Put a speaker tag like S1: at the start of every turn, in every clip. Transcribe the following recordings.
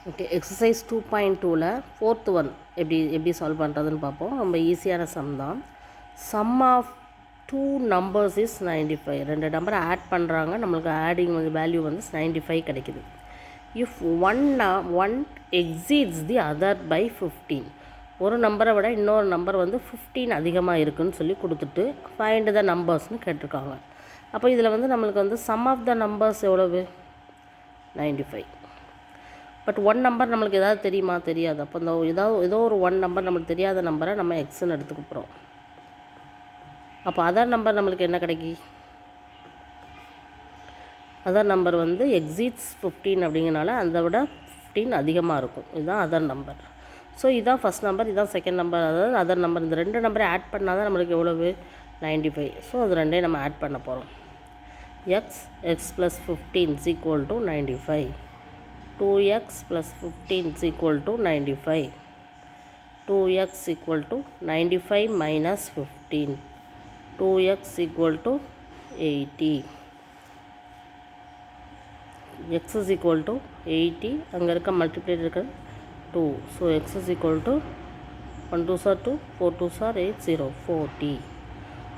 S1: Okay, exercise 2.2ல் fourth one எப்படி solve பண்ணுறதுன்னு பார்ப்போம். ரொம்ப ஈஸியான சம் தான். Some of 2 numbers is 95. 2 நம்பரை ஆட் பண்ணுறாங்க, நம்மளுக்கு ஆடிங் வேல்யூ வந்து 95 கிடைக்குது. If one exceeds the other by 15, ஒரு நம்பரை விட இன்னொரு நம்பர் வந்து 15 அதிகமாக இருக்குதுன்னு சொல்லி கொடுத்துட்டு ஃபைண்ட் த நம்பர்ஸ்னு கேட்டிருக்காங்க. அப்போ இதில் வந்து நம்மளுக்கு வந்து சம் ஆஃப் த நம்பர்ஸ் எவ்வளவு? 95. பட் ஒன் நம்பர் நம்மளுக்கு ஏதாவது தெரியுமா? தெரியாது. அப்போ இந்த ஏதோ ஒரு ஒன் நம்பர் நம்மளுக்கு தெரியாத நம்பரை நம்ம எக்ஸ்ன்னு எடுத்துக்க போகிறோம். அப்போ அதர் நம்பர் நம்மளுக்கு என்ன கிடைக்கி? அதர் நம்பர் வந்து எக்ஸீட்ஸ் 15 அப்படிங்கிறனால அதை விட 15 அதிகமாக இருக்கும். இதுதான் அதர் நம்பர். ஸோ இதுதான் ஃபஸ்ட் நம்பர், இதுதான் செகண்ட் நம்பர், அதாவது அதர் நம்பர். இந்த ரெண்டு நம்பரை ஆட் பண்ணால் தான் நம்மளுக்கு எவ்வளவு? 95. ஸோ அது ரெண்டையும் நம்ம ஆட் பண்ண போகிறோம். X plus 15 is equal to 95. 2x plus 15 is equal to 95. 2x equal to 95 minus 15. 2x equal to 80. x is equal to 80. அங்கே இருக்க மல்டிப்ளேட் இருக்க 2. So x is equal to 1 2s are 2, 4 2s are 8, 0, 40.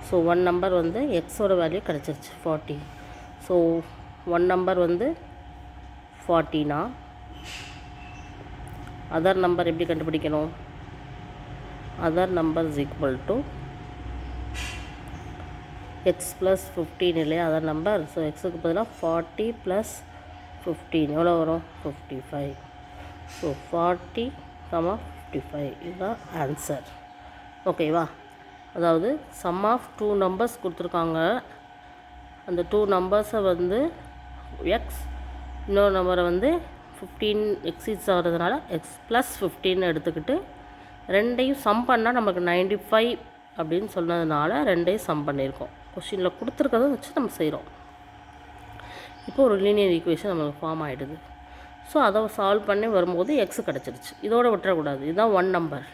S1: So one number வந்து எக்ஸோட value கிடச்சிருச்சு 40. So one number வந்து 40னா other number எப்படி கண்டுபிடிக்கணும்? Other number is equal to X plus 15 இல்லையா அதர் நம்பர். ஸோ எக்ஸுக்கு பதிலாக 40 ப்ளஸ் 15 எவ்வளோ வரும்? 55. ஸோ 40, 55 இதுதான் ஆன்சர். ஓகேவா? அதாவது சம் ஆஃப் 2 நம்பர்ஸ் கொடுத்துருக்காங்க. அந்த 2 நம்பர்ஸை வந்து எக்ஸ், இன்னொரு நம்பரை வந்து 15 எக்ஸீட்ஸ் ஆகிறதுனால எக்ஸ் ப்ளஸ் 15 எடுத்துக்கிட்டு ரெண்டையும் சம் பண்ணால் நமக்கு 95 அப்படின்னு சொன்னதுனால ரெண்டையும் சம் பண்ணியிருக்கோம். கொஷினில் கொடுத்துருக்கதை வச்சு நம்ம செய்கிறோம். இப்போ ஒரு லீனியர் ஈக்குவேஷன் நம்மளுக்கு ஃபார்ம் ஆகிடுது. ஸோ அதை சால்வ் பண்ணி வரும்போது எக்ஸ் கிடச்சிருச்சு. இதோட விட்டுறக்கூடாது. இதுதான் ஒன் நம்பர்.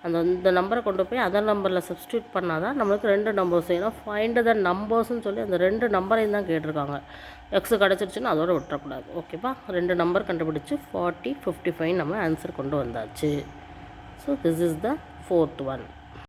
S1: இந்த நம்பரை கொண்டு போய் அதர் நம்பரில் சப்ஸ்டியூட் பண்ணால் தான் நம்மளுக்கு ரெண்டு நம்பர்ஸ். ஏன்னா ஃபைண்ட் த நம்பர்ஸ்ன்னு சொல்லி அந்த ரெண்டு நம்பரையும் தான் கேட்டிருக்காங்க. எக்ஸ் கிடச்சிருச்சுன்னா அதோட விட்டுறக்கூடாது. ஓகேப்பா? ரெண்டு நம்பர் கண்டுபிடிச்சி 40, 55 நம்ம ஆன்சர் கொண்டு வந்தாச்சு. So this is the fourth one.